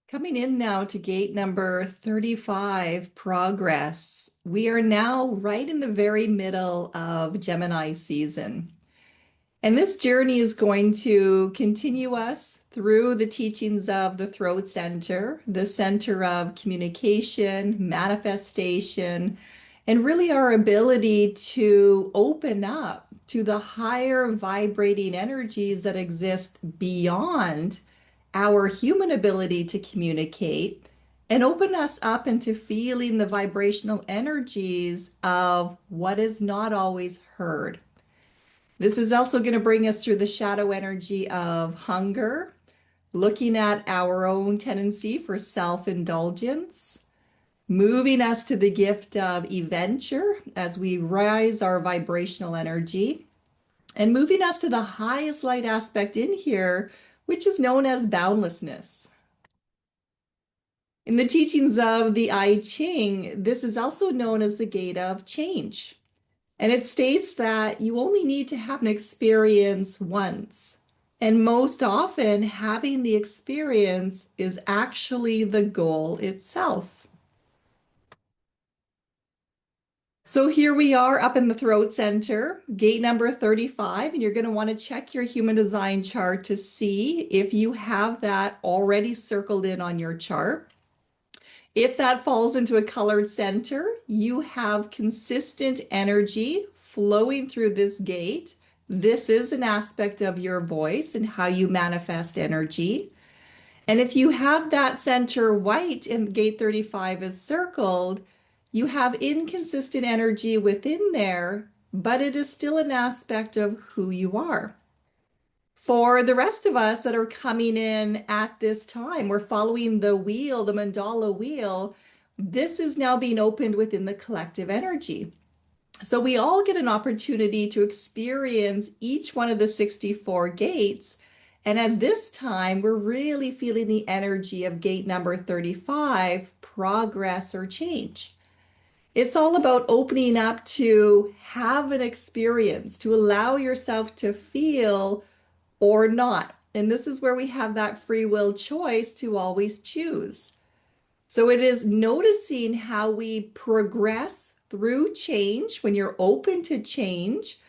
Coming in now to gate number 35, progress. We are now right in the very middle of Gemini season. And this journey is going to continue us through the teachings of the throat center, the center of communication, manifestation, and really our ability to open up to the higher vibrating energies that exist beyond our human ability to communicate and open us up into feeling the vibrational energies of what is not always heard. This is also going to bring us through the shadow energy of hunger, looking at our own tendency for self-indulgence, moving us to the gift of adventure as we rise our vibrational energy, and moving us to the highest light aspect in here, which is known as boundlessness. In the teachings of the I Ching, this is also known as the gate of change. And it states that you only need to have an experience once. And most often, having the experience is actually the goal itself. So here we are up in the throat center, gate number 35, and you're going to want to check your human design chart to see if you have that already circled in on your chart. If that falls into a colored center, you have consistent energy flowing through this gate. This is an aspect of your voice and how you manifest energy. And if you have that center white and gate 35 is circled, you have inconsistent energy within there, but it is still an aspect of who you are. For the rest of us that are coming in at this time, we're following the wheel, the mandala wheel. This is now being opened within the collective energy. So we all get an opportunity to experience each one of the 64 gates. And at this time, we're really feeling the energy of gate number 35, progress or change. It's all about opening up to have an experience, to allow yourself to feel or not. And this is where we have that free will choice to always choose. So it is noticing how we progress through change when you're open to change,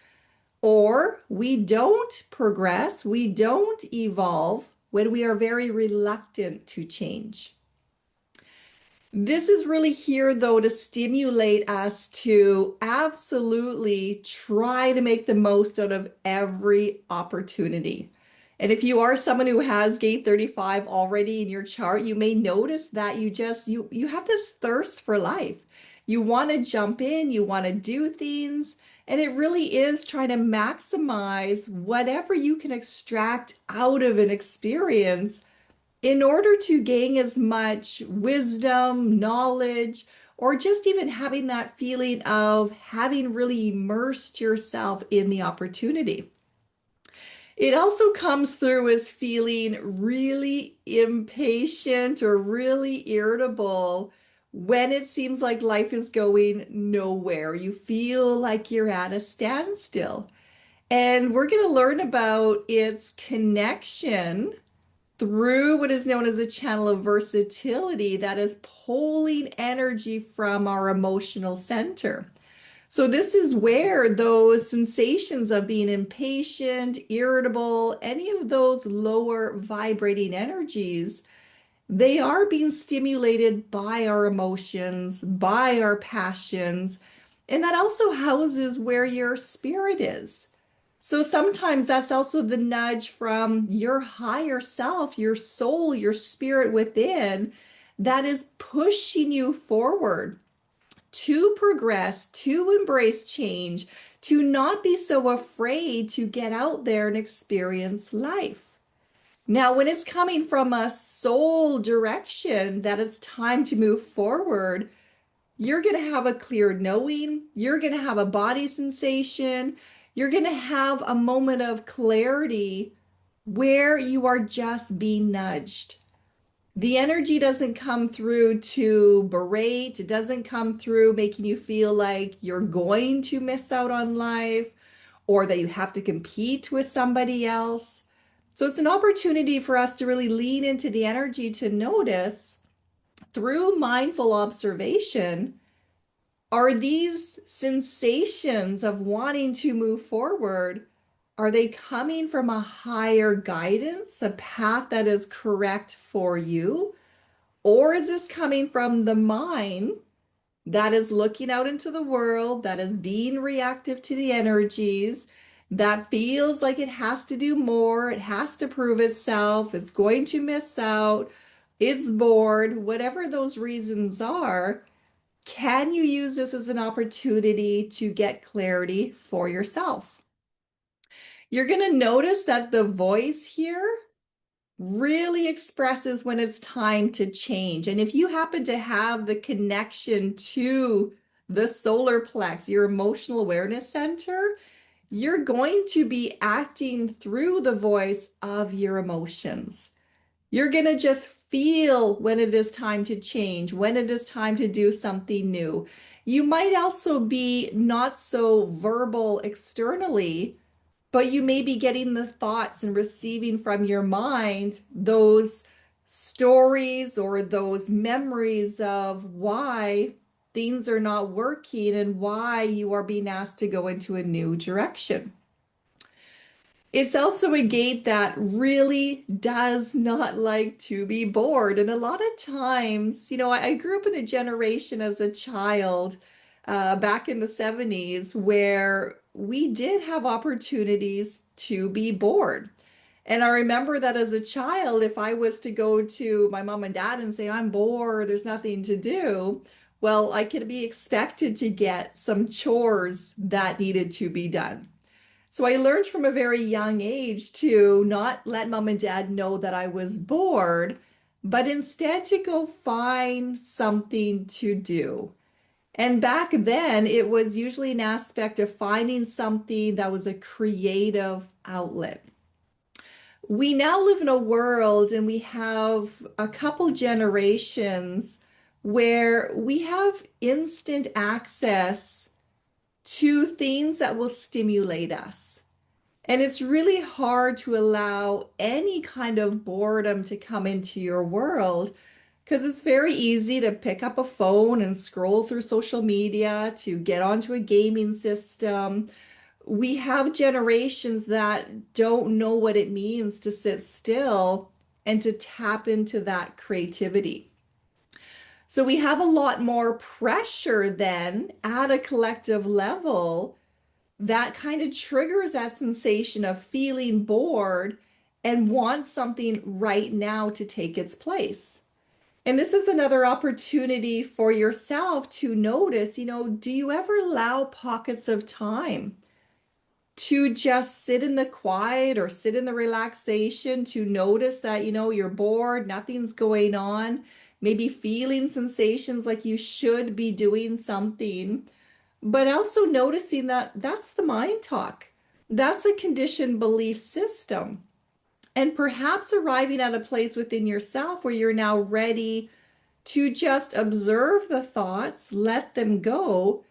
or we don't progress, we don't evolve when we are very reluctant to change. This is really here, though, to stimulate us to absolutely try to make the most out of every opportunity. And if you are someone who has gate 35 already in your chart, you may notice that you have this thirst for life. You want to jump in, you want to do things, and it really is trying to maximize whatever you can extract out of an experience in order to gain as much wisdom, knowledge, or just even having that feeling of having really immersed yourself in the opportunity. It also comes through as feeling really impatient or really irritable when it seems like life is going nowhere. You feel like you're at a standstill. And we're going to learn about its connection through what is known as a channel of versatility that is pulling energy from our emotional center. So this is where those sensations of being impatient, irritable, any of those lower vibrating energies, they are being stimulated by our emotions, by our passions, and that also houses where your spirit is. So sometimes that's also the nudge from your higher self, your soul, your spirit within that is pushing you forward to progress, to embrace change, to not be so afraid to get out there and experience life. Now, when it's coming from a soul direction that it's time to move forward, you're going to have a clear knowing, you're going to have a body sensation, you're going to have a moment of clarity where you are just being nudged. The energy doesn't come through to berate, it doesn't come through making you feel like you're going to miss out on life or that you have to compete with somebody else. So it's an opportunity for us to really lean into the energy to notice through mindful observation, are these sensations of wanting to move forward, are they coming from a higher guidance, a path that is correct for you? Or is this coming from the mind that is looking out into the world, that is being reactive to the energies, that feels like it has to do more, it has to prove itself, it's going to miss out, it's bored, whatever those reasons are? Can you use this as an opportunity to get clarity for yourself? You're going to notice that the voice here really expresses when it's time to change. And if you happen to have the connection to the solar plex, your emotional awareness center, you're going to be acting through the voice of your emotions. You're going to just feel when it is time to change, when it is time to do something new. You might also be not so verbal externally, but you may be getting the thoughts and receiving from your mind those stories or those memories of why things are not working and why you are being asked to go into a new direction. It's also a gate that really does not like to be bored. And a lot of times, I grew up in a generation as a child back in the 70s where we did have opportunities to be bored. And I remember that as a child, if I was to go to my mom and dad and say, I'm bored, there's nothing to do, well, I could be expected to get some chores that needed to be done. So I learned from a very young age to not let mom and dad know that I was bored, but instead to go find something to do. And back then, it was usually an aspect of finding something that was a creative outlet. We now live in a world and we have a couple generations where we have instant access to things that will stimulate us. And it's really hard to allow any kind of boredom to come into your world because it's very easy to pick up a phone and scroll through social media, to get onto a gaming system. We have generations that don't know what it means to sit still and to tap into that creativity. So we have a lot more pressure then at a collective level that kind of triggers that sensation of feeling bored and wants something right now to take its place. And this is another opportunity for yourself to notice, do you ever allow pockets of time to just sit in the quiet or sit in the relaxation to notice that, you're bored, nothing's going on, maybe feeling sensations like you should be doing something, but also noticing that that's the mind talk. That's a conditioned belief system. And perhaps arriving at a place within yourself where you're now ready to just observe the thoughts, let them go,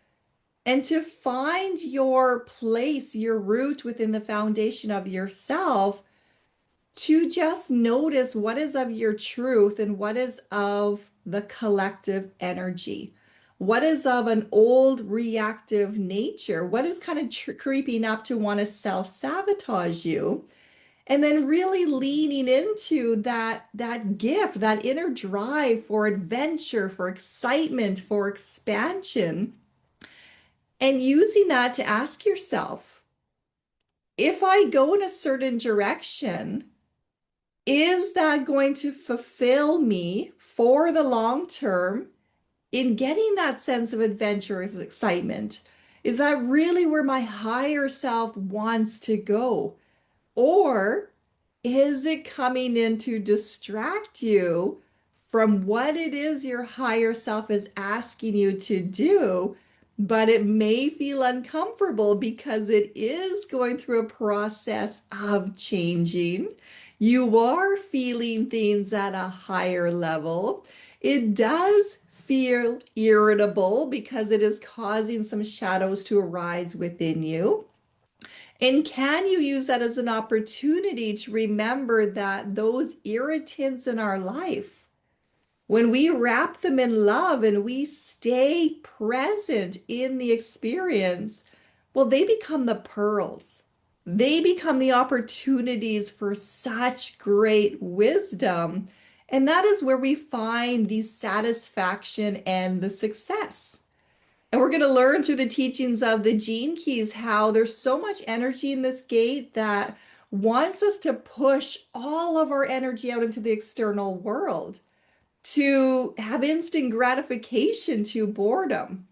and to find your place, your root within the foundation of yourself, to just notice what is of your truth and what is of the collective energy. What is of an old reactive nature? What is kind of creeping up to want to self-sabotage you? And then really leaning into that gift, that inner drive for adventure, for excitement, for expansion, and using that to ask yourself, if I go in a certain direction, is that going to fulfill me for the long term in getting that sense of adventurous excitement? Is that really where my higher self wants to go? Or is it coming in to distract you from what it is your higher self is asking you to do? But it may feel uncomfortable because it is going through a process of changing. You are feeling things at a higher level. It does feel irritable because it is causing some shadows to arise within you. And can you use that as an opportunity to remember that those irritants in our life, when we wrap them in love and we stay present in the experience, well, they become the pearls. They become the opportunities for such great wisdom. And that is where we find the satisfaction and the success. And we're going to learn through the teachings of the gene keys how there's so much energy in this gate that wants us to push all of our energy out into the external world, to have instant gratification to boredom,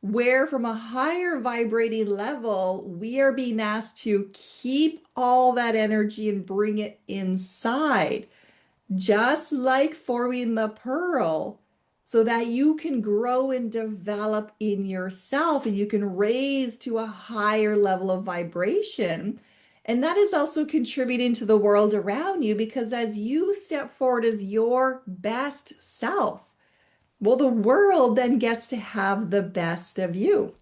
where from a higher vibrating level, we are being asked to keep all that energy and bring it inside, just like forming the pearl, so that you can grow and develop in yourself and you can raise to a higher level of vibration. And that is also contributing to the world around you because as you step forward as your best self, well, the world then gets to have the best of you.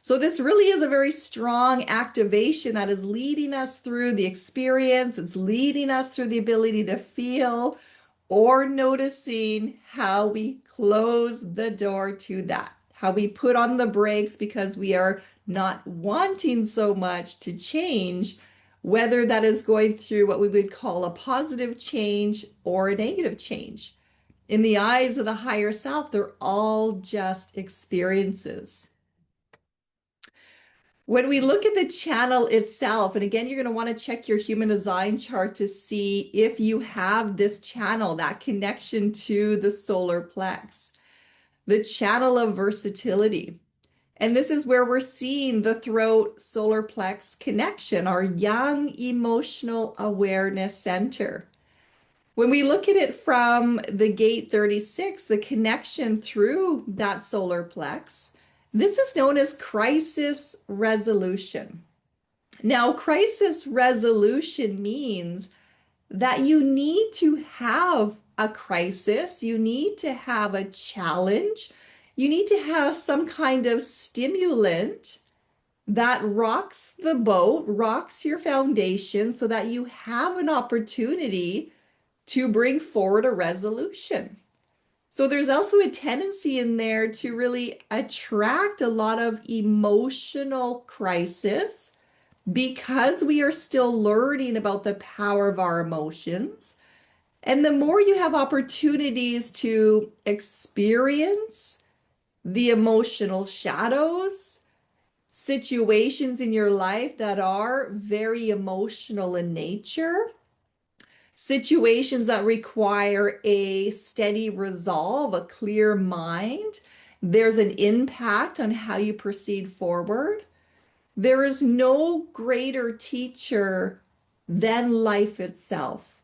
So this really is a very strong activation that is leading us through the experience. It's leading us through the ability to feel or noticing how we close the door to that, how we put on the brakes because we are not wanting so much to change, whether that is going through what we would call a positive change or a negative change. In the eyes of the higher self, they're all just experiences. When we look at the channel itself, and again, you're going to want to check your human design chart to see if you have this channel, that connection to the solar plex, the channel of versatility. And this is where we're seeing the throat solar plex connection, our young emotional awareness center. When we look at it from the gate 36, the connection through that solar plex, this is known as crisis resolution. Now, crisis resolution means that you need to have a crisis, you need to have a challenge, you need to have some kind of stimulant that rocks the boat, rocks your foundation so that you have an opportunity to bring forward a resolution. So there's also a tendency in there to really attract a lot of emotional crisis because we are still learning about the power of our emotions. And the more you have opportunities to experience the emotional shadows, situations in your life that are very emotional in nature, situations that require a steady resolve, a clear mind, there's an impact on how you proceed forward. There is no greater teacher than life itself.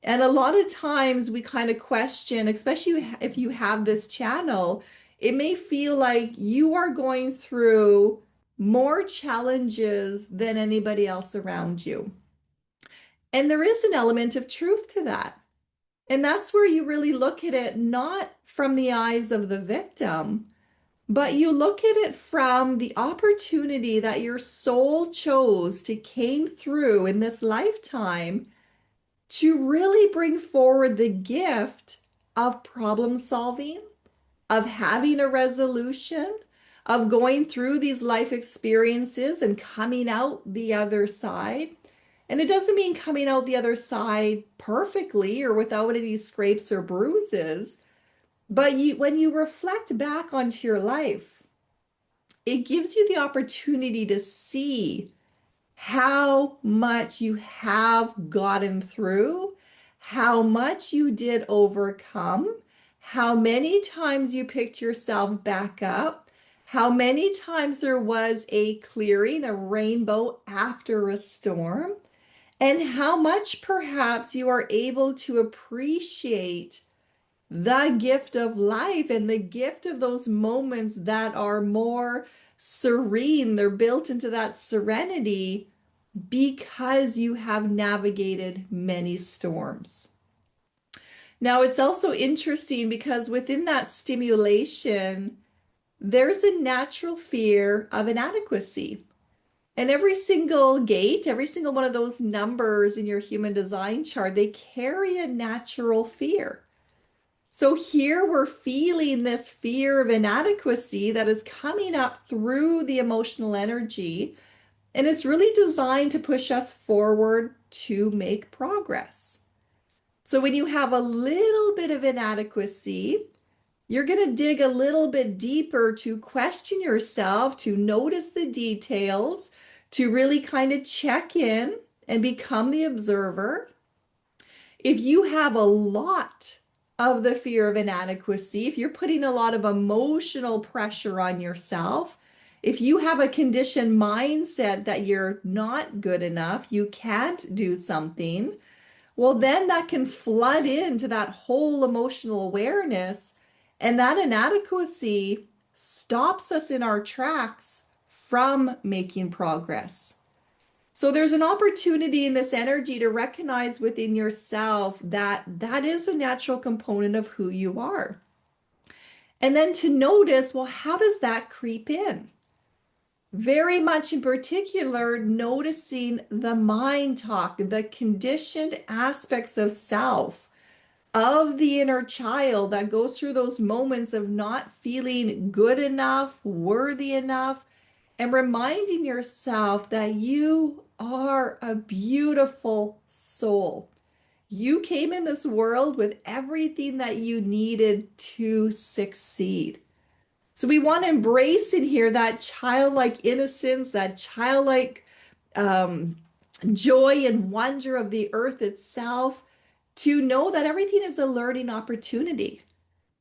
And a lot of times we kind of question, especially if you have this channel, it may feel like you are going through more challenges than anybody else around you. And there is an element of truth to that. And that's where you really look at it not from the eyes of the victim, but you look at it from the opportunity that your soul chose to came through in this lifetime to really bring forward the gift of problem solving, of having a resolution, of going through these life experiences and coming out the other side. And it doesn't mean coming out the other side perfectly or without any scrapes or bruises, but when you reflect back onto your life, it gives you the opportunity to see how much you have gotten through, how much you did overcome, how many times you picked yourself back up, how many times there was a clearing, a rainbow after a storm, and how much perhaps you are able to appreciate the gift of life and the gift of those moments that are more serene. They're built into that serenity because you have navigated many storms. Now, it's also interesting because within that stimulation, there's a natural fear of inadequacy. And every single gate, every single one of those numbers in your human design chart, they carry a natural fear. So here we're feeling this fear of inadequacy that is coming up through the emotional energy, and it's really designed to push us forward to make progress. So when you have a little bit of inadequacy, you're going to dig a little bit deeper to question yourself, to notice the details, to really kind of check in and become the observer. If you have a lot of the fear of inadequacy, if you're putting a lot of emotional pressure on yourself, if you have a conditioned mindset that you're not good enough, you can't do something, well, then that can flood into that whole emotional awareness, and that inadequacy stops us in our tracks from making progress. So there's an opportunity in this energy to recognize within yourself that that is a natural component of who you are. And then to notice, well, how does that creep in? Very much in particular, noticing the mind talk, the conditioned aspects of self, of the inner child that goes through those moments of not feeling good enough, worthy enough, and reminding yourself that you are a beautiful soul. You came in this world with everything that you needed to succeed. So we want to embrace in here that childlike innocence, that childlike um, joy and wonder of the earth itself, to know that everything is a learning opportunity.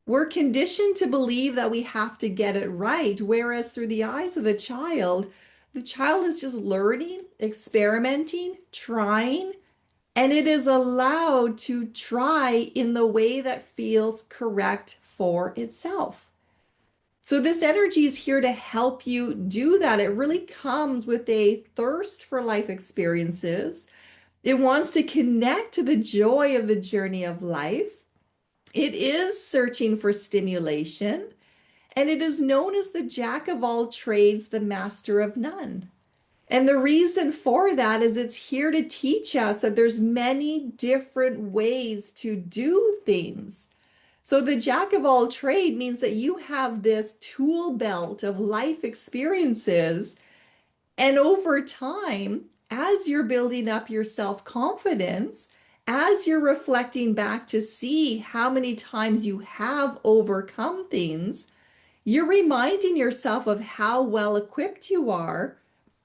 We're conditioned to believe that we have to get it right, whereas through the eyes of the child is just learning, experimenting, trying, and it is allowed to try in the way that feels correct for itself. So this energy is here to help you do that. It really comes with a thirst for life experiences. It wants to connect to the joy of the journey of life. It is searching for stimulation, and it is known as the jack of all trades, the master of none. And the reason for that is it's here to teach us that there's many different ways to do things. So the jack of all trade means that you have this tool belt of life experiences, and over time, as you're building up your self-confidence, as you're reflecting back to see how many times you have overcome things, you're reminding yourself of how well equipped you are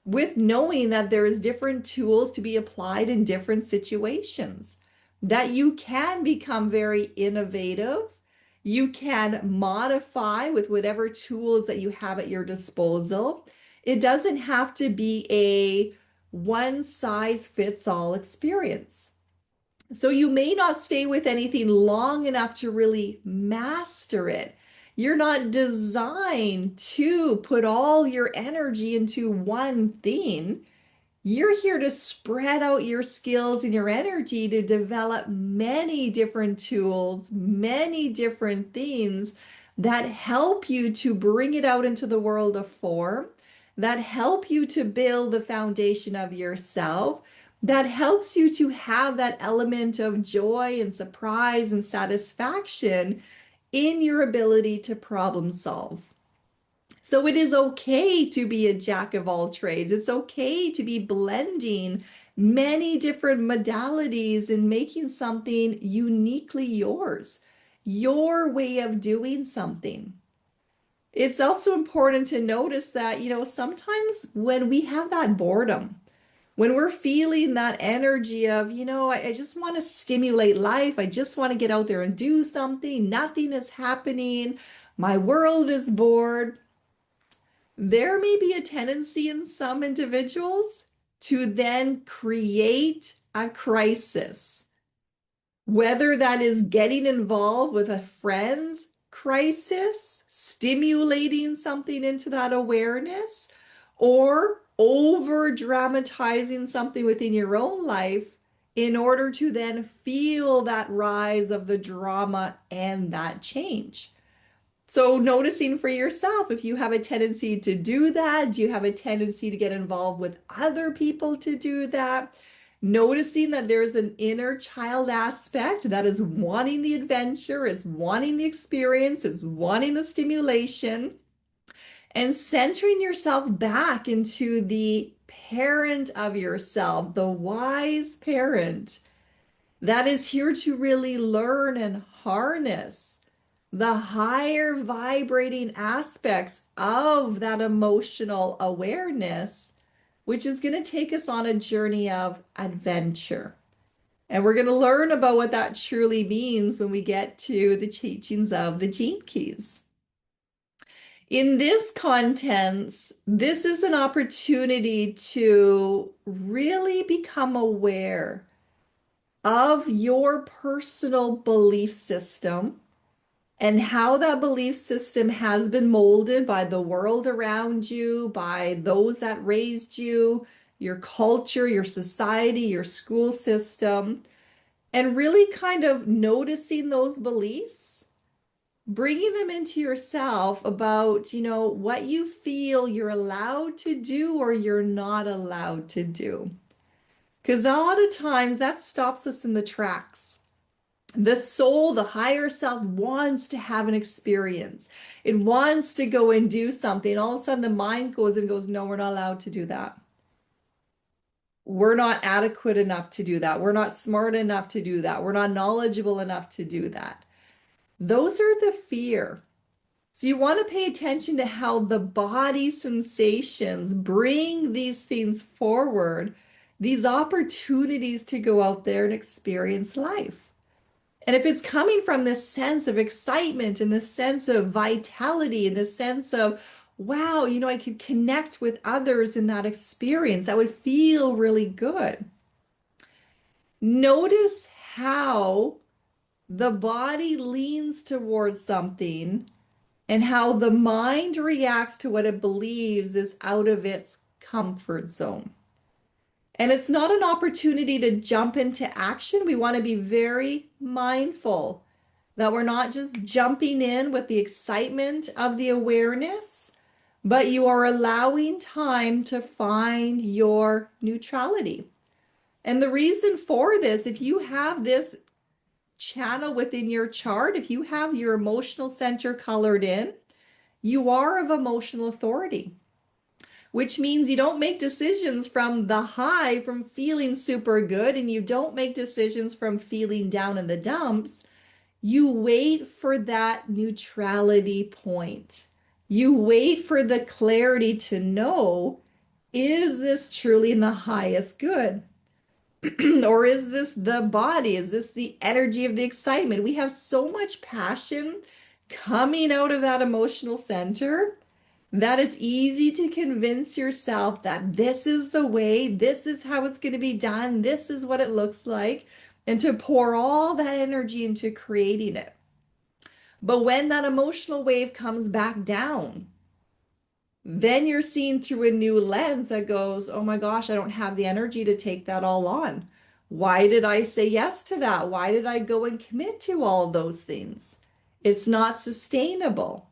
with knowing that there's different tools to be applied in different situations, that you can become very innovative. You can modify with whatever tools that you have at your disposal. It doesn't have to be a one size fits all experience. So you may not stay with anything long enough to really master it. You're not designed to put all your energy into one thing. You're here to spread out your skills and your energy to develop many different tools, many different things that help you to bring it out into the world of form, that help you to build the foundation of yourself, that helps you to have that element of joy and surprise and satisfaction in your ability to problem solve. So it is okay to be a jack of all trades. It's okay to be blending many different modalities and making something uniquely yours, your way of doing something. It's also important to notice that, sometimes when we have that boredom, when we're feeling that energy of, I just want to stimulate life, I just want to get out there and do something, nothing is happening, my world is bored. There may be a tendency in some individuals to then create a crisis, whether that is getting involved with a friend's crisis, stimulating something into that awareness, or over dramatizing something within your own life in order to then feel that rise of the drama and that change. So noticing for yourself if you have a tendency to do that, do you have a tendency to get involved with other people to do that? Noticing that there's an inner child aspect that is wanting the adventure, is wanting the experience, is wanting the stimulation, and centering yourself back into the parent of yourself, the wise parent that is here to really learn and harness the higher vibrating aspects of that emotional awareness, which is going to take us on a journey of adventure. And we're going to learn about what that truly means when we get to the teachings of the Gene Keys. In this contents, this is an opportunity to really become aware of your personal belief system and how that belief system has been molded by the world around you, by those that raised you, your culture, your society, your school system, and really kind of noticing those beliefs, bringing them into yourself about, what you feel you're allowed to do or you're not allowed to do. Because a lot of times that stops us in the tracks. The soul, the higher self wants to have an experience. It wants to go and do something. All of a sudden, the mind goes and goes, no, we're not allowed to do that. We're not adequate enough to do that. We're not smart enough to do that. We're not knowledgeable enough to do that. Those are the fear. So you want to pay attention to how the body sensations bring these things forward, these opportunities to go out there and experience life. And if it's coming from this sense of excitement and this sense of vitality and this sense of, wow, I could connect with others in that experience, that would feel really good. Notice how the body leans towards something and how the mind reacts to what it believes is out of its comfort zone. And it's not an opportunity to jump into action. We want to be very mindful that we're not just jumping in with the excitement of the awareness, but you are allowing time to find your neutrality. And the reason for this, if you have this channel within your chart, if you have your emotional center colored in, you are of emotional authority, which means you don't make decisions from the high, from feeling super good, and you don't make decisions from feeling down in the dumps. You wait for that neutrality point. You wait for the clarity to know, is this truly in the highest good? Or is this the body? Is this the energy of the excitement? We have so much passion coming out of that emotional center that it's easy to convince yourself that this is the way, this is how it's going to be done, this is what it looks like, and to pour all that energy into creating it. But when that emotional wave comes back down, then you're seen through a new lens that goes, oh my gosh, I don't have the energy to take that all on. Why did I say yes to that? Why did I go and commit to all of those things? It's not sustainable.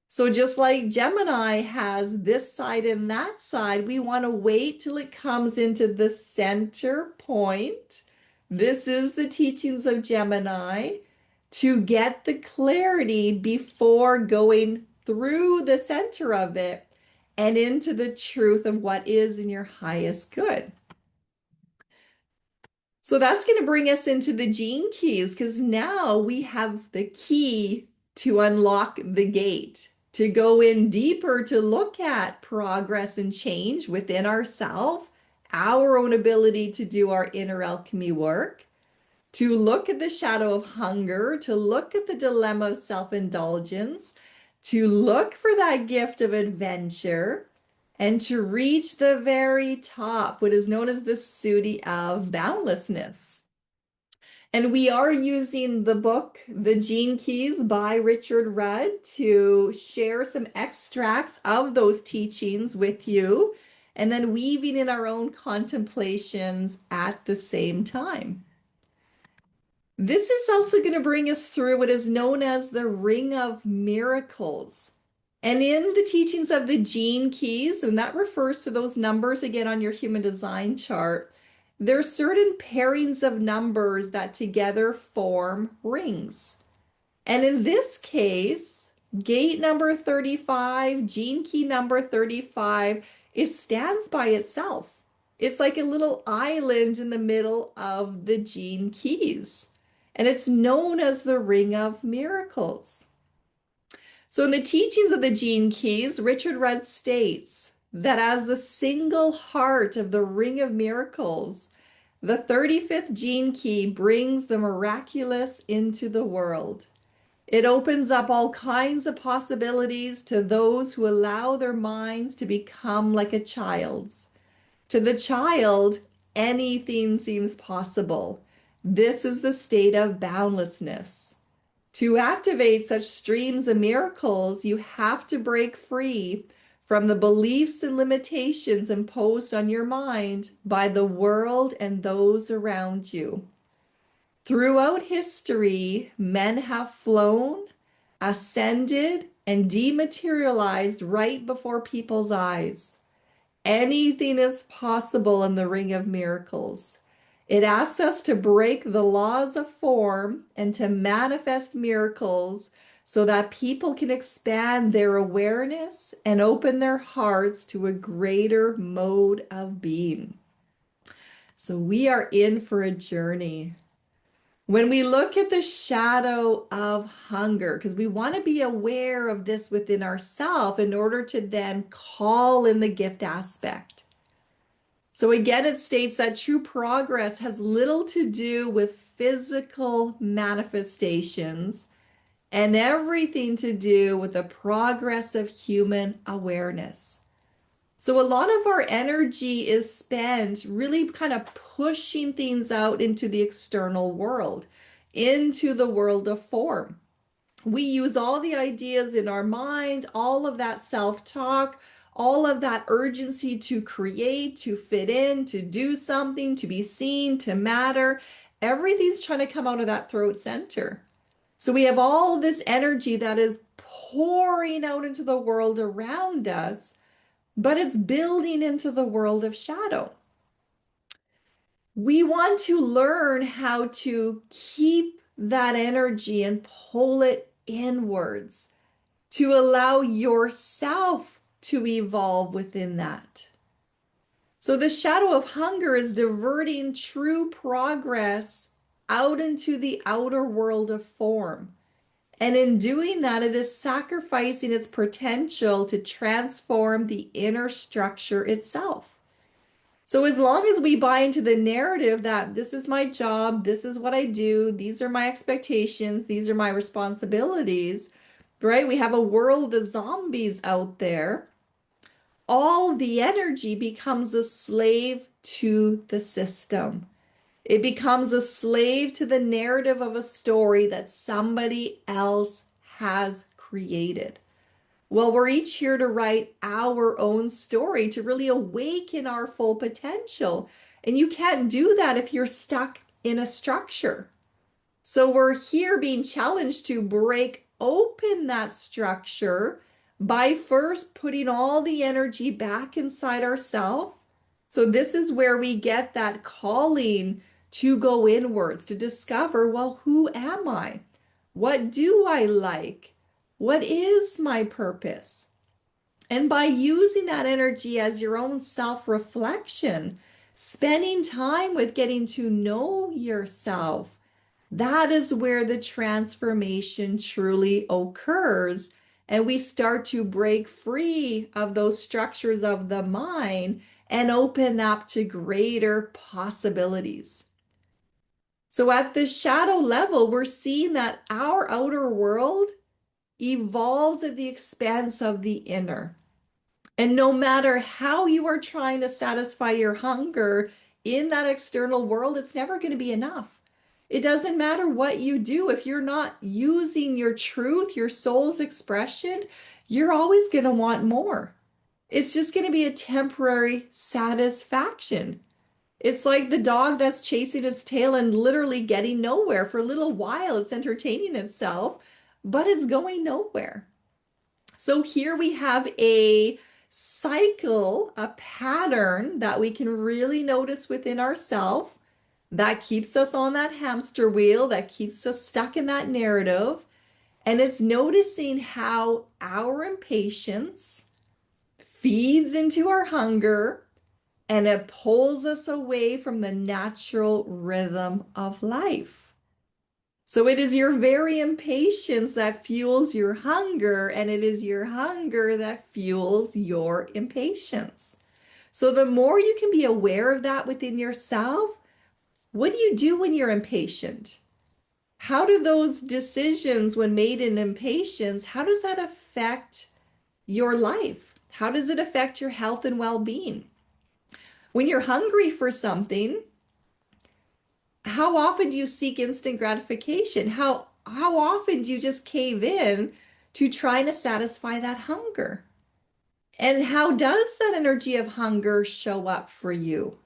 So just like Gemini has this side and that side, we want to wait till it comes into the center point. This is the teachings of Gemini to get the clarity before going through the center of it and into the truth of what is in your highest good. So that's going to bring us into the gene keys because now we have the key to unlock the gate, to go in deeper, to look at progress and change within ourselves, our own ability to do our inner alchemy work, to look at the shadow of hunger, to look at the dilemma of self-indulgence, to look for that gift of adventure, and to reach the very top, what is known as the Sooty of boundlessness. And we are using the book, The Gene Keys by Richard Rudd, to share some extracts of those teachings with you, and then weaving in our own contemplations at the same time. This is also going to bring us through what is known as the Ring of Miracles. And in the teachings of the gene keys, and that refers to those numbers again on your human design chart, there are certain pairings of numbers that together form rings. And in this case, gate number 35, gene key number 35, it stands by itself. It's like a little island in the middle of the gene keys. And it's known as the Ring of Miracles. So in the teachings of the gene keys, Richard Rudd states that as the single heart of the Ring of Miracles, the 35th gene key brings the miraculous into the world. It opens up all kinds of possibilities to those who allow their minds to become like a child's. To the child, anything seems possible. This is the state of boundlessness. To activate such streams of miracles, you have to break free from the beliefs and limitations imposed on your mind by the world and those around you. Throughout history, men have flown, ascended, and dematerialized right before people's eyes. Anything is possible in the Ring of Miracles. It asks us to break the laws of form and to manifest miracles so that people can expand their awareness and open their hearts to a greater mode of being. So we are in for a journey. When we look at the shadow of hunger, because we want to be aware of this within ourselves in order to then call in the gift aspect. So again, it states that true progress has little to do with physical manifestations and everything to do with the progress of human awareness. So a lot of our energy is spent really kind of pushing things out into the external world, into the world of form. We use all the ideas in our mind, all of that self-talk, all of that urgency to create, to fit in, to do something, to be seen, to matter. Everything's trying to come out of that throat center. So we have all this energy that is pouring out into the world around us, but it's building into the world of shadow. We want to learn how to keep that energy and pull it inwards to allow yourself to evolve within that. So the shadow of hunger is diverting true progress out into the outer world of form. And in doing that, it is sacrificing its potential to transform the inner structure itself. So as long as we buy into the narrative that this is my job, this is what I do, these are my expectations, these are my responsibilities, right? We have a world of zombies out there. All the energy becomes a slave to the system. It becomes a slave to the narrative of a story that somebody else has created. Well, we're each here to write our own story to really awaken our full potential. And you can't do that if you're stuck in a structure. So we're here being challenged to break open that structure by first putting all the energy back inside ourselves. So this is where we get that calling to go inwards, to discover, well, who am I? What do I like? What is my purpose? And by using that energy as your own self-reflection, spending time with getting to know yourself, that is where the transformation truly occurs. And we start to break free of those structures of the mind and open up to greater possibilities. So at the shadow level, we're seeing that our outer world evolves at the expense of the inner. And no matter how you are trying to satisfy your hunger in that external world, it's never going to be enough. It doesn't matter what you do. If you're not using your truth, your soul's expression, you're always going to want more. It's just going to be a temporary satisfaction. It's like the dog that's chasing its tail and literally getting nowhere. For a little while, it's entertaining itself, but it's going nowhere. So here we have a cycle, a pattern that we can really notice within ourselves that keeps us on that hamster wheel, that keeps us stuck in that narrative. And it's noticing how our impatience feeds into our hunger and it pulls us away from the natural rhythm of life. So it is your very impatience that fuels your hunger, and it is your hunger that fuels your impatience. So the more you can be aware of that within yourself, what do you do when you're impatient? How do those decisions, when made in impatience, how does that affect your life? How does it affect your health and well-being? When you're hungry for something, how often do you seek instant gratification? How often do you just cave in to trying to satisfy that hunger? And how does that energy of hunger show up for you?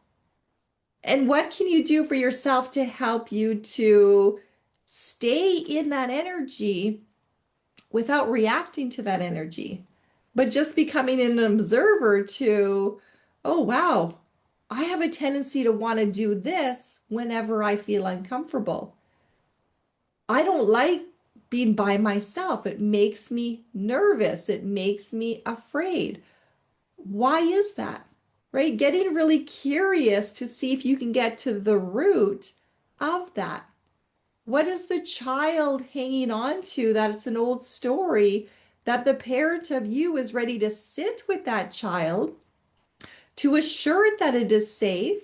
And what can you do for yourself to help you to stay in that energy without reacting to that energy, but just becoming an observer to, oh, wow, I have a tendency to want to do this whenever I feel uncomfortable. I don't like being by myself. It makes me nervous. It makes me afraid. Why is that? Right? Getting really curious to see if you can get to the root of that. What is the child hanging on to that it's an old story that the parent of you is ready to sit with that child to assure it that it is safe,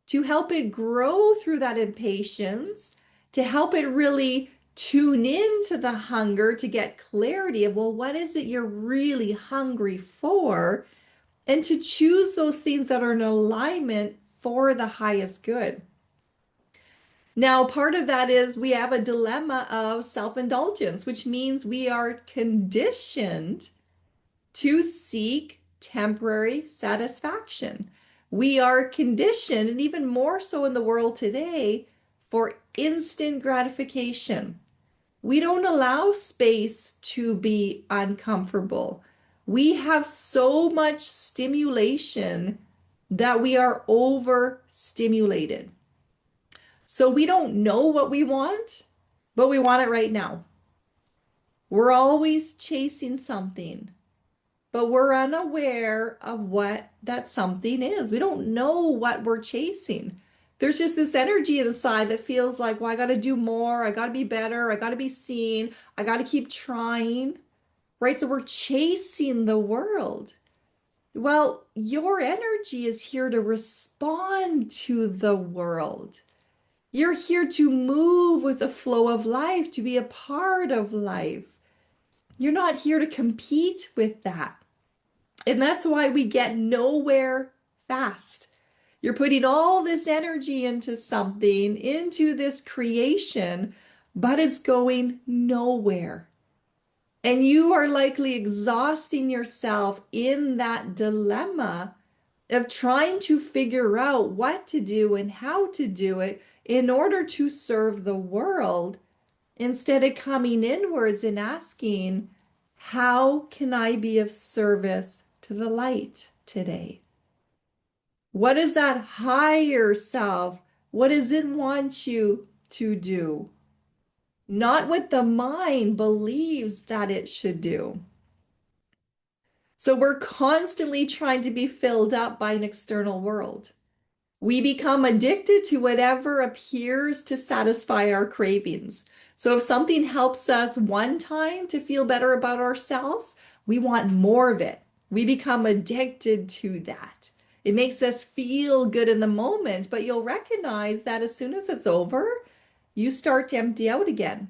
to help it grow through that impatience, to help it really tune into the hunger to get clarity of, well, what is it you're really hungry for? And to choose those things that are in alignment for the highest good. Now, part of that is we have a dilemma of self-indulgence, which means we are conditioned to seek temporary satisfaction. We are conditioned, and even more so in the world today, for instant gratification. We don't allow space to be uncomfortable. We have so much stimulation that we are overstimulated. So we don't know what we want, but we want it right now. We're always chasing something, but we're unaware of what that something is. We don't know what we're chasing. There's just this energy inside that feels like, well, I got to do more. I got to be better. I got to be seen. I got to keep trying, right? So we're chasing the world. Well, your energy is here to respond to the world. You're here to move with the flow of life, to be a part of life. You're not here to compete with that. And that's why we get nowhere fast. You're putting all this energy into something, into this creation, but it's going nowhere. And you are likely exhausting yourself in that dilemma of trying to figure out what to do and how to do it in order to serve the world, instead of coming inwards and asking, how can I be of service to the light today? What is that higher self? What does it want you to do? Not what the mind believes that it should do. So we're constantly trying to be filled up by an external world. We become addicted to whatever appears to satisfy our cravings. So if something helps us one time to feel better about ourselves, we want more of it. We become addicted to that. It makes us feel good in the moment, but you'll recognize that as soon as it's over, you start to empty out again.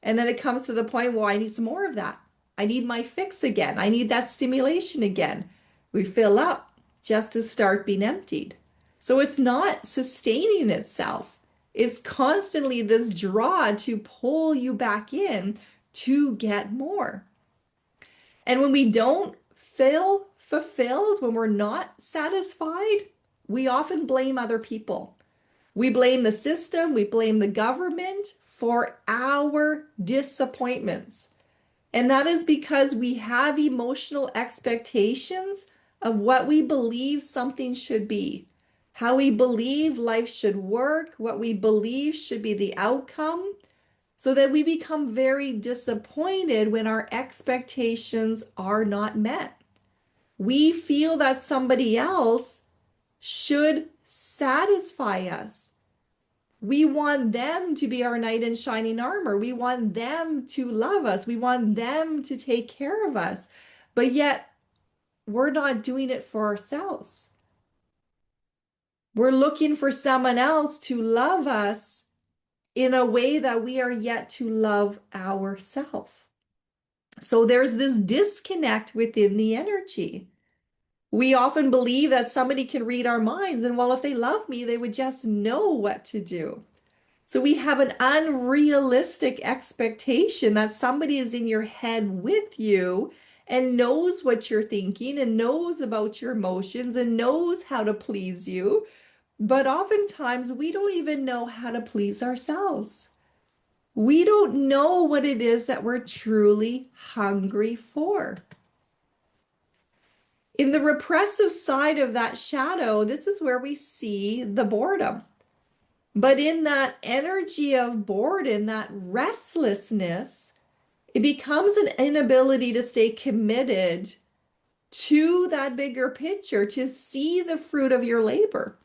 And then it comes to the point, well, I need some more of that. I need my fix again. I need that stimulation again. We fill up just to start being emptied. So it's not sustaining itself. It's constantly this draw to pull you back in to get more. And when we don't feel fulfilled, when we're not satisfied, we often blame other people. We blame the system, we blame the government for our disappointments. And that is because we have emotional expectations of what we believe something should be, how we believe life should work, what we believe should be the outcome, so that we become very disappointed when our expectations are not met. We feel that somebody else should satisfy us. We want them to be our knight in shining armor. We want them to love us. We want them to take care of us. But yet, we're not doing it for ourselves. We're looking for someone else to love us in a way that we are yet to love ourselves. So there's this disconnect within the energy. We often believe that somebody can read our minds, and well, if they love me, they would just know what to do. So we have an unrealistic expectation that somebody is in your head with you and knows what you're thinking and knows about your emotions and knows how to please you. But oftentimes we don't even know how to please ourselves. We don't know what it is that we're truly hungry for. In the repressive side of that shadow, this is where we see the boredom. But in that energy of boredom, that restlessness, it becomes an inability to stay committed to that bigger picture, to see the fruit of your labor.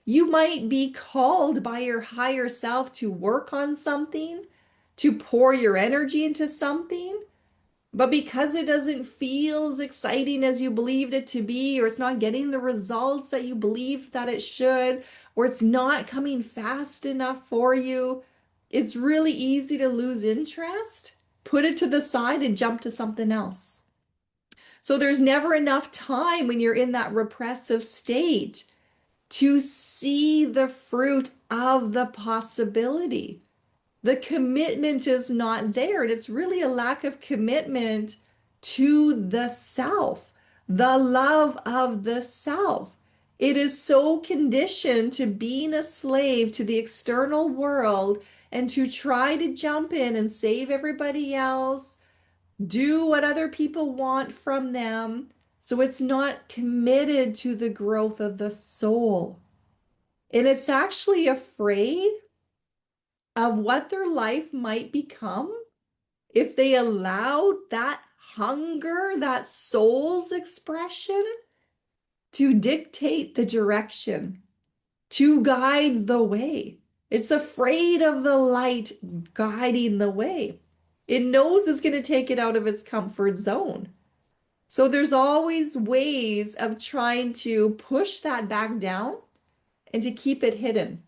You might be called by your higher self to work on something, to pour your energy into something, but because it doesn't feel as exciting as you believed it to be, or it's not getting the results that you believed that it should, or it's not coming fast enough for you, it's really easy to lose interest, put it to the side, and jump to something else. So there's never enough time when you're in that repressive state to see the fruit of the possibility. The commitment is not there. And it's really a lack of commitment to the self, the love of the self. It is so conditioned to being a slave to the external world and to try to jump in and save everybody else, do what other people want from them. So it's not committed to the growth of the soul. And it's actually afraid of what their life might become if they allowed that hunger, that soul's expression, to dictate the direction, to guide the way. It's afraid of the light guiding the way. It knows it's going to take it out of its comfort zone. So there's always ways of trying to push that back down and to keep it hidden.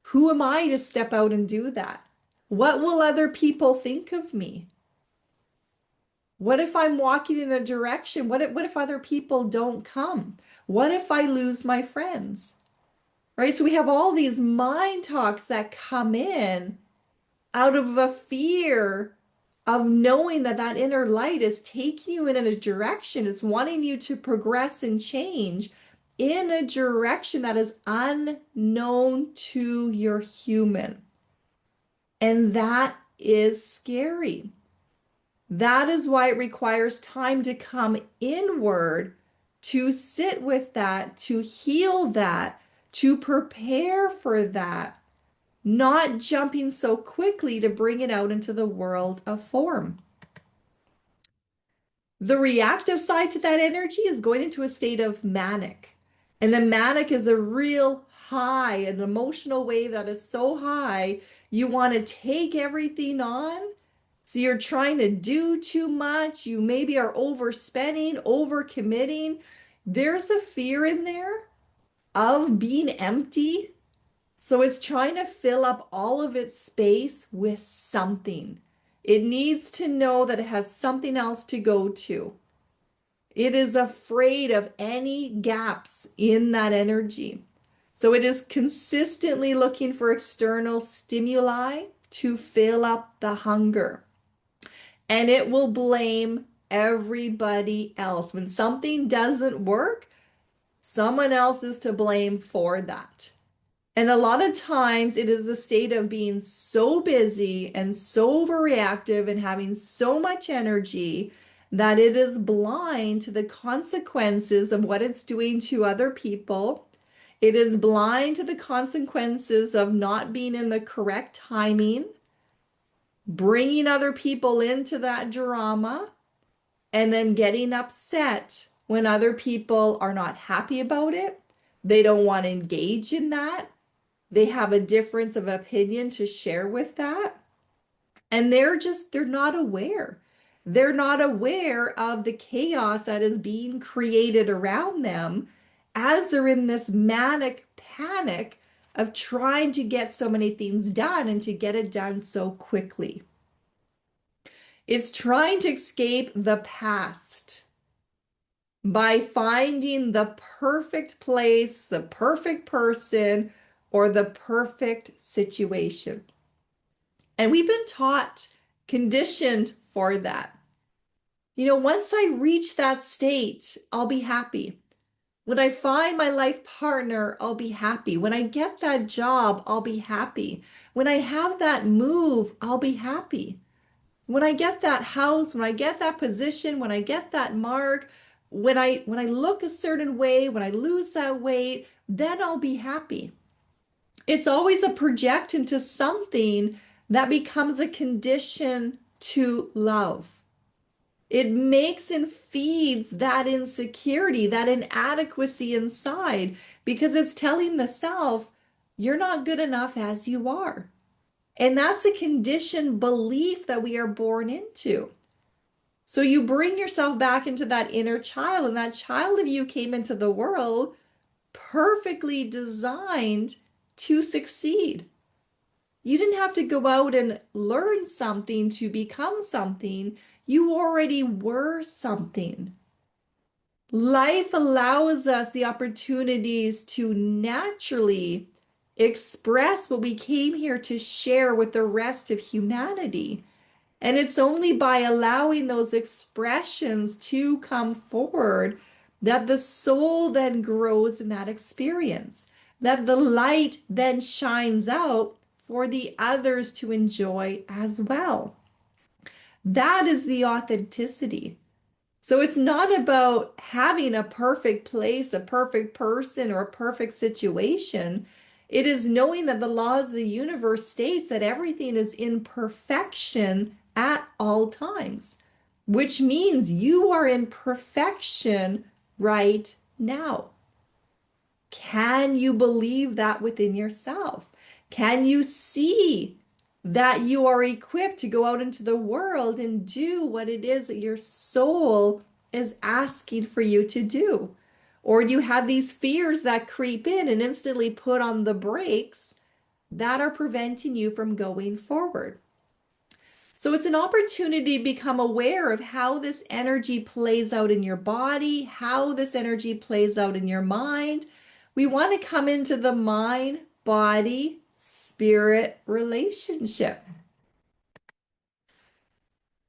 Who am I to step out and do that? What will other people think of me? What if I'm walking in a direction? What if other people don't come? What if I lose my friends? Right? So we have all these mind talks that come in out of a fear of knowing that that inner light is taking you in a direction, is wanting you to progress and change in a direction that is unknown to your human. And that is scary. That is why it requires time to come inward, to sit with that, to heal that, to prepare for that, not jumping so quickly to bring it out into the world of form. The reactive side to that energy is going into a state of manic. And the manic is a real high, an emotional wave that is so high, you want to take everything on. So you're trying to do too much. You maybe are overspending, overcommitting. There's a fear in there of being empty. So it's trying to fill up all of its space with something. It needs to know that it has something else to go to. It is afraid of any gaps in that energy. So it is consistently looking for external stimuli to fill up the hunger. And it will blame everybody else. When something doesn't work, Someone else is to blame for that. And a lot of times it is a state of being so busy and so overreactive and having so much energy that it is blind to the consequences of what it's doing to other people. It is blind to the consequences of not being in the correct timing, bringing other people into that drama, and then getting upset when other people are not happy about it. They don't want to engage in that. They have a difference of opinion to share with that. And they're not aware. They're not aware of the chaos that is being created around them as they're in this manic panic of trying to get so many things done and to get it done so quickly. It's trying to escape the past by finding the perfect place, the perfect person, or the perfect situation. And we've been taught, conditioned for that. Once I reach that state, I'll be happy. When I find my life partner, I'll be happy. When I get that job, I'll be happy. When I have that move, I'll be happy. When I get that house, when I get that position, when I get that mark, when I look a certain way, when I lose that weight, then I'll be happy. It's always a project into something that becomes a condition to love. It makes and feeds that insecurity, that inadequacy inside, because it's telling the self, you're not good enough as you are. And that's a conditioned belief that we are born into. So you bring yourself back into that inner child, and that child of you came into the world perfectly designed to succeed. You didn't have to go out and learn something to become something. You already were something. Life allows us the opportunities to naturally express what we came here to share with the rest of humanity. And it's only by allowing those expressions to come forward that the soul then grows in that experience, that the light then shines out for the others to enjoy as well. That is the authenticity. So it's not about having a perfect place, a perfect person, or a perfect situation. It is knowing that the laws of the universe states that everything is in perfection at all times, which means you are in perfection right now. Can you believe that within yourself? Can you see that you are equipped to go out into the world and do what it is that your soul is asking for you to do? Or do you have these fears that creep in and instantly put on the brakes that are preventing you from going forward? So it's an opportunity to become aware of how this energy plays out in your body, how this energy plays out in your mind. We want to come into the mind, body, spirit relationship.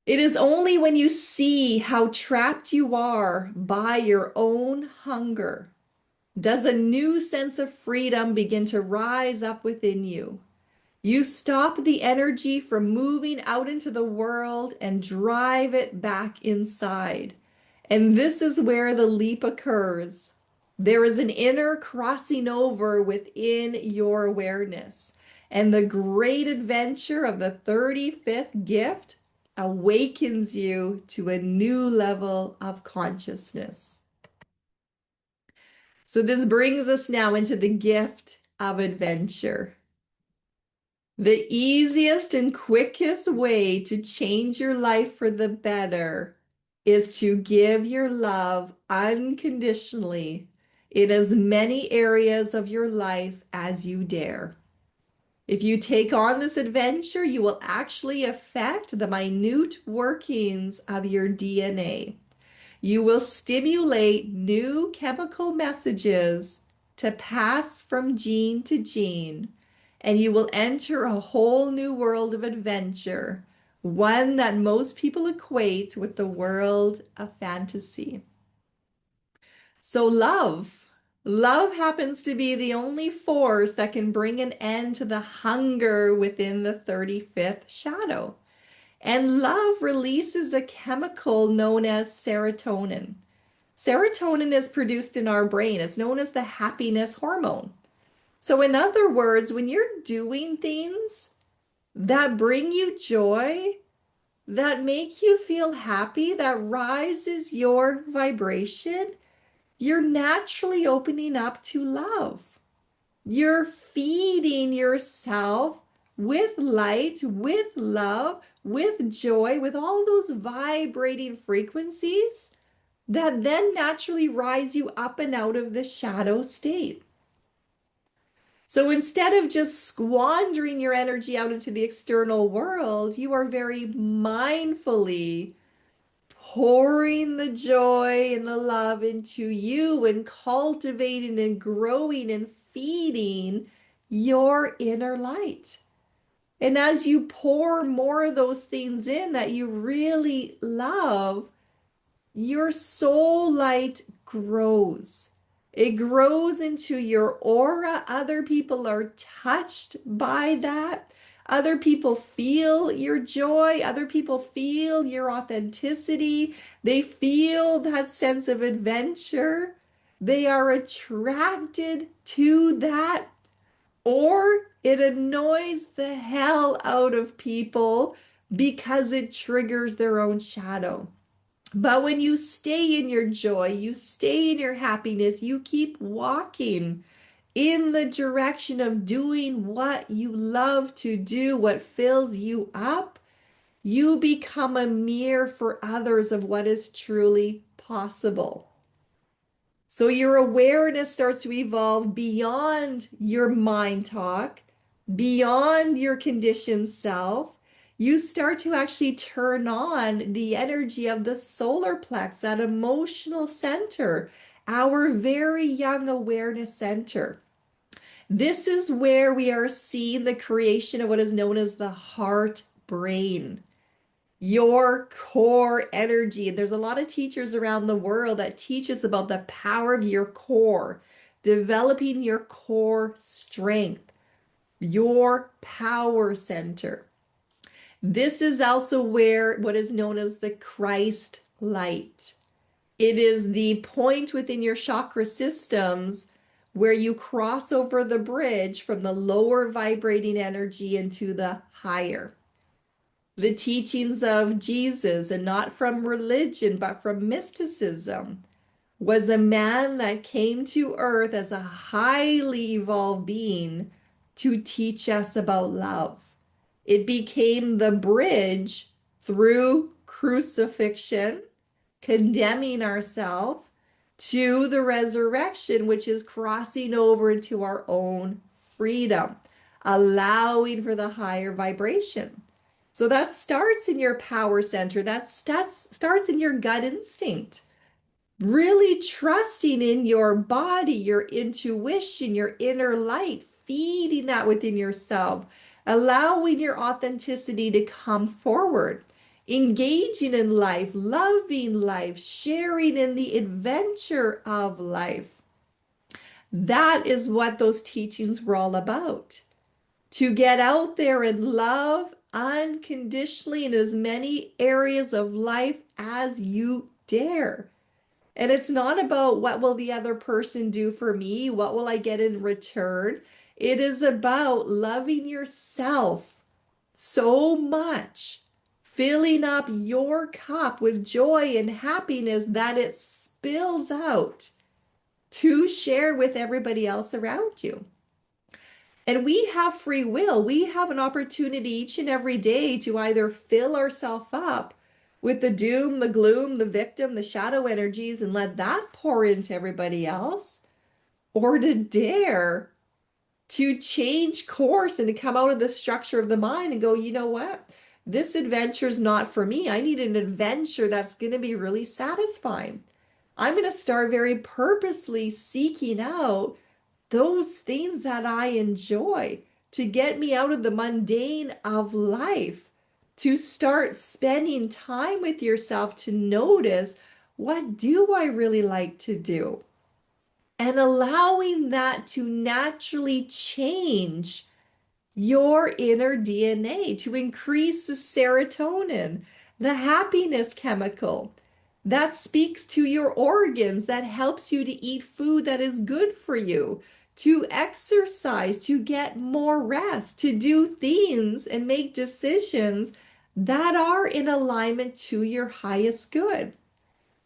It is only when you see how trapped you are by your own hunger does a new sense of freedom begin to rise up within you. You stop the energy from moving out into the world and drive it back inside. And this is where the leap occurs. There is an inner crossing over within your awareness. And the great adventure of the 35th gift awakens you to a new level of consciousness. So this brings us now into the gift of adventure. The easiest and quickest way to change your life for the better is to give your love unconditionally in as many areas of your life as you dare. If you take on this adventure, you will actually affect the minute workings of your DNA. You will stimulate new chemical messages to pass from gene to gene, and you will enter a whole new world of adventure, one that most people equate with the world of fantasy. So love Love happens to be the only force that can bring an end to the hunger within the 35th shadow. And love releases a chemical known as serotonin. Serotonin is produced in our brain. It's known as the happiness hormone. So, in other words, when you're doing things that bring you joy, that make you feel happy, that rises your vibration, you're naturally opening up to love. You're feeding yourself with light, with love, with joy, with all those vibrating frequencies that then naturally rise you up and out of the shadow state. So instead of just squandering your energy out into the external world, you are very mindfully pouring the joy and the love into you and cultivating and growing and feeding your inner light. And as you pour more of those things in that you really love, your soul light grows. It grows into your aura. Other people are touched by that. Other people feel your joy. Other people feel your authenticity. They feel that sense of adventure. They are attracted to that. Or it annoys the hell out of people because it triggers their own shadow. But when you stay in your joy, you stay in your happiness, you keep walking in the direction of doing what you love to do, what fills you up, you become a mirror for others of what is truly possible. So your awareness starts to evolve beyond your mind talk, beyond your conditioned self. You start to actually turn on the energy of the solar plex, that emotional center, our very young awareness center. This is where we are seeing the creation of what is known as the heart brain, your core energy. And there's a lot of teachers around the world that teach us about the power of your core, developing your core strength, your power center. This is also where what is known as the Christ light. It is the point within your chakra systems where you cross over the bridge from the lower vibrating energy into the higher. The teachings of Jesus, and not from religion, but from mysticism, was a man that came to earth as a highly evolved being to teach us about love. It became the bridge through crucifixion, condemning ourselves, to the resurrection, which is crossing over into our own freedom, allowing for the higher vibration. So that starts in your power center. That starts in your gut instinct. Really trusting in your body, your intuition, your inner light, feeding that within yourself, allowing your authenticity to come forward, engaging in life, loving life, sharing in the adventure of life. That is what those teachings were all about. To get out there and love unconditionally in as many areas of life as you dare. And it's not about what will the other person do for me? What will I get in return? It is about loving yourself so much, filling up your cup with joy and happiness that it spills out to share with everybody else around you. And we have free will. We have an opportunity each and every day to either fill ourselves up with the doom, the gloom, the victim, the shadow energies, and let that pour into everybody else, or to dare to change course and to come out of the structure of the mind and go, you know what? This adventure is not for me. I need an adventure that's going to be really satisfying. I'm going to start very purposely seeking out those things that I enjoy to get me out of the mundane of life, to start spending time with yourself to notice, what do I really like to do? and allowing that to naturally change your inner DNA to increase the serotonin, the happiness chemical that speaks to your organs, that helps you to eat food that is good for you, to exercise, to get more rest, to do things and make decisions that are in alignment to your highest good.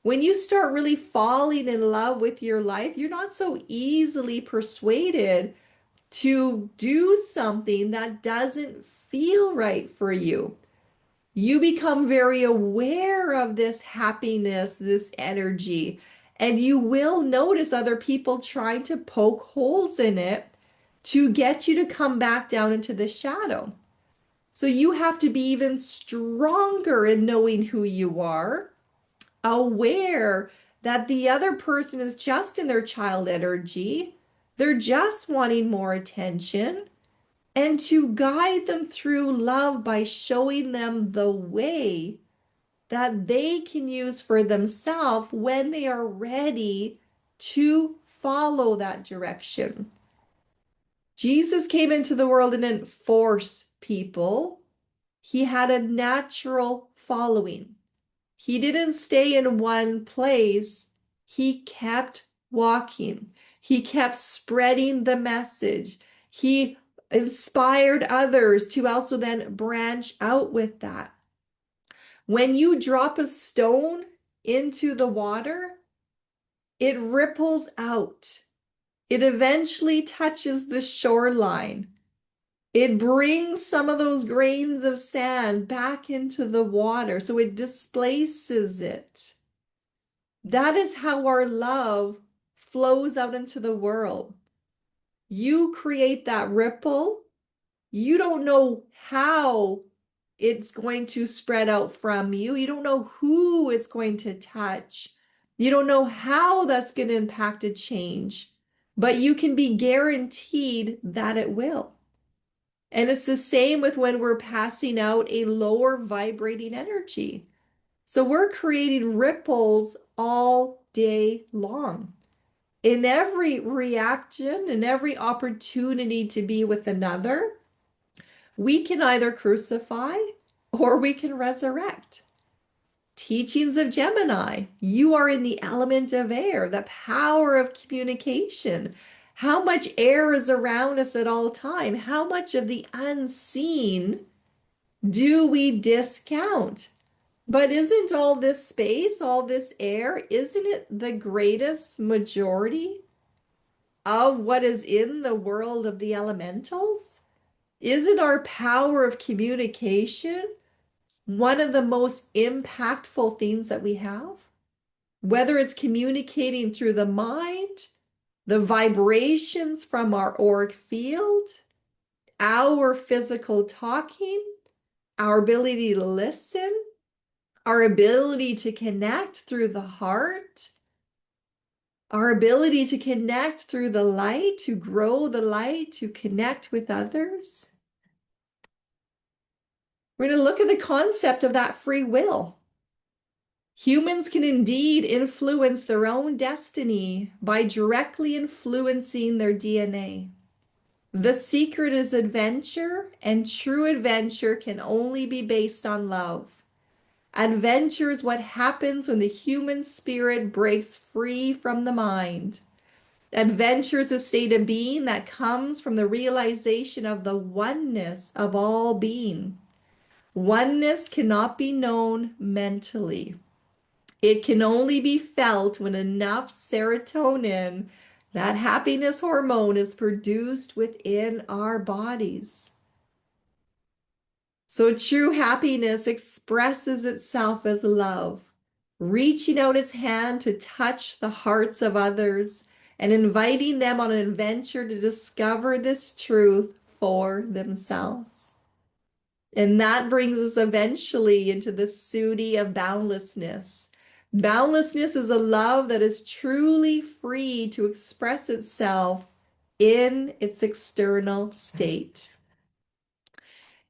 When you start really falling in love with your life, you're not so easily persuaded to do something that doesn't feel right for you. You become very aware of this happiness, this energy, and you will notice other people trying to poke holes in it to get you to come back down into the shadow. So you have to be even stronger in knowing who you are, aware that the other person is just in their child energy. They're just wanting more attention, and to guide them through love by showing them the way that they can use for themselves when they are ready to follow that direction. Jesus came into the world and didn't force people. He had a natural following. He didn't stay in one place. He kept walking. He kept spreading the message. He inspired others to also then branch out with that. When you drop a stone into the water, it ripples out. It eventually touches the shoreline. It brings some of those grains of sand back into the water, so it displaces it. That is how our love flows out into the world. You create that ripple. You don't know how it's going to spread out from you. You don't know who it's going to touch. You don't know how that's going to impact a change, but you can be guaranteed that it will. And it's the same with when we're passing out a lower vibrating energy. So we're creating ripples all day long. In every reaction, in every opportunity to be with another, we can either crucify or we can resurrect. Teachings of Gemini, you are in the element of air, the power of communication. How much air is around us at all time? How much of the unseen do we discount? But isn't all this space, all this air, isn't it the greatest majority of what is in the world of the elementals? Isn't our power of communication one of the most impactful things that we have? Whether it's communicating through the mind, the vibrations from our auric field, our physical talking, our ability to listen, our ability to connect through the heart, our ability to connect through the light, to grow the light, to connect with others. We're going to look at the concept of that free will. Humans can indeed influence their own destiny by directly influencing their DNA. The secret is adventure, and true adventure can only be based on love. Adventure is what happens when the human spirit breaks free from the mind. Adventure is a state of being that comes from the realization of the oneness of all being. Oneness cannot be known mentally. It can only be felt when enough serotonin, that happiness hormone, is produced within our bodies. So true happiness expresses itself as love, reaching out its hand to touch the hearts of others and inviting them on an adventure to discover this truth for themselves. And that brings us eventually into the Sudi of boundlessness. Boundlessness is a love that is truly free to express itself in its external state.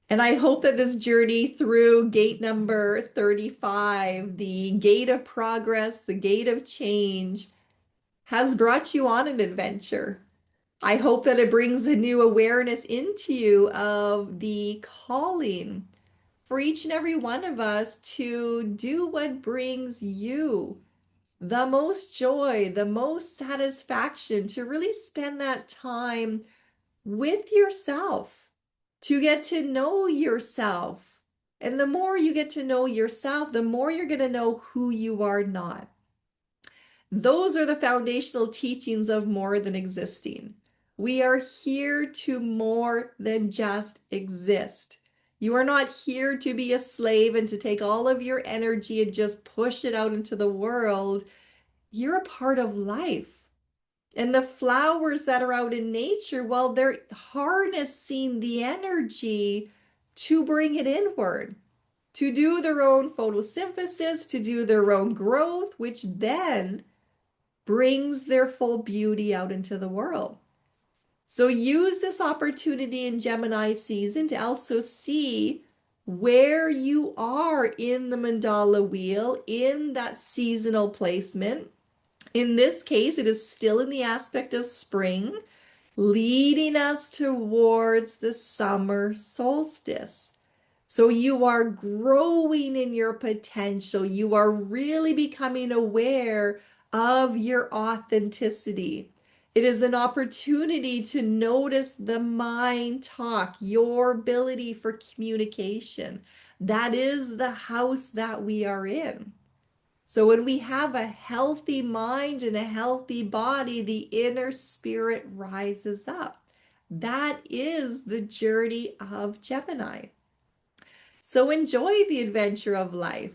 And I hope that this journey through gate number 35, the gate of progress, the gate of change, has brought you on an adventure. I hope that it brings a new awareness into you of the calling for each and every one of us to do what brings you the most joy, the most satisfaction, to really spend that time with yourself, to get to know yourself. And the more you get to know yourself, the more you're going to know who you are not. Those are the foundational teachings of more than existing. We are here to more than just exist. You are not here to be a slave and to take all of your energy and just push it out into the world. You're a part of life. And the flowers that are out in nature, well, they're harnessing the energy to bring it inward, to do their own photosynthesis, to do their own growth, which then brings their full beauty out into the world. So use this opportunity in Gemini season to also see where you are in the mandala wheel, in that seasonal placement. In this case, it is still in the aspect of spring, leading us towards the summer solstice. So you are growing in your potential. You are really becoming aware of your authenticity. It is an opportunity to notice the mind talk, your ability for communication. That is the house that we are in. So when we have a healthy mind and a healthy body, the inner spirit rises up. That is the journey of Gemini. So enjoy the adventure of life.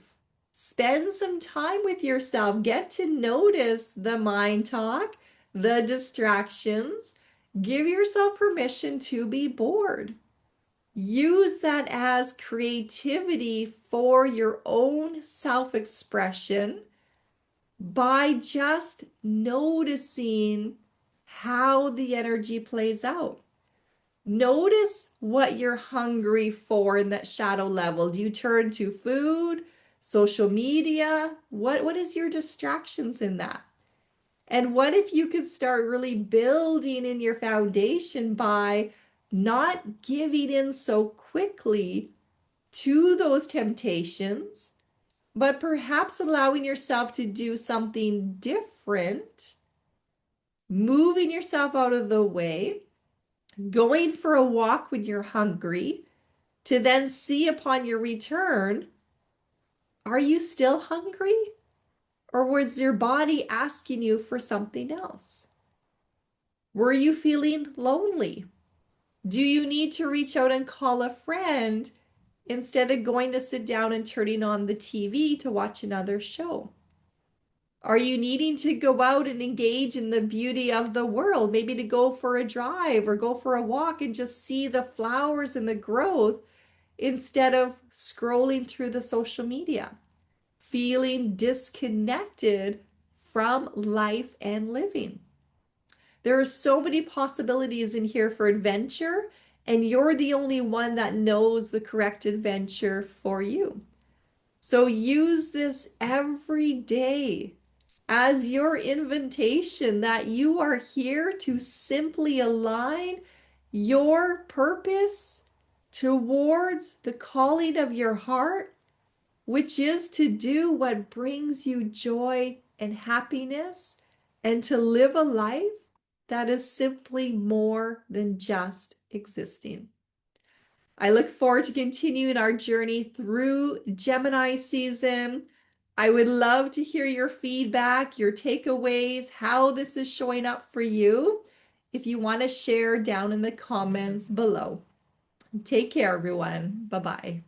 Spend some time with yourself. Get to notice the mind talk, the distractions. Give yourself permission to be bored. Use that as creativity for your own self-expression by just noticing how the energy plays out. Notice what you're hungry for in that shadow level. Do you turn to food, social media? What is your distractions in that? And what if you could start really building in your foundation by not giving in so quickly to those temptations, but perhaps allowing yourself to do something different, moving yourself out of the way, going for a walk when you're hungry, to then see upon your return, are you still hungry? Or was your body asking you for something else? Were you feeling lonely? Do you need to reach out and call a friend instead of going to sit down and turning on the TV to watch another show? Are you needing to go out and engage in the beauty of the world? Maybe to go for a drive or go for a walk and just see the flowers and the growth instead of scrolling through the social media, feeling disconnected from life and living. There are so many possibilities in here for adventure, and you're the only one that knows the correct adventure for you. So use this every day as your invitation that you are here to simply align your purpose towards the calling of your heart, which is to do what brings you joy and happiness and to live a life that is simply more than just existing. I look forward to continuing our journey through Gemini season. I would love to hear your feedback, your takeaways, how this is showing up for you. If you want to share down in the comments below. Take care, everyone. Bye-bye.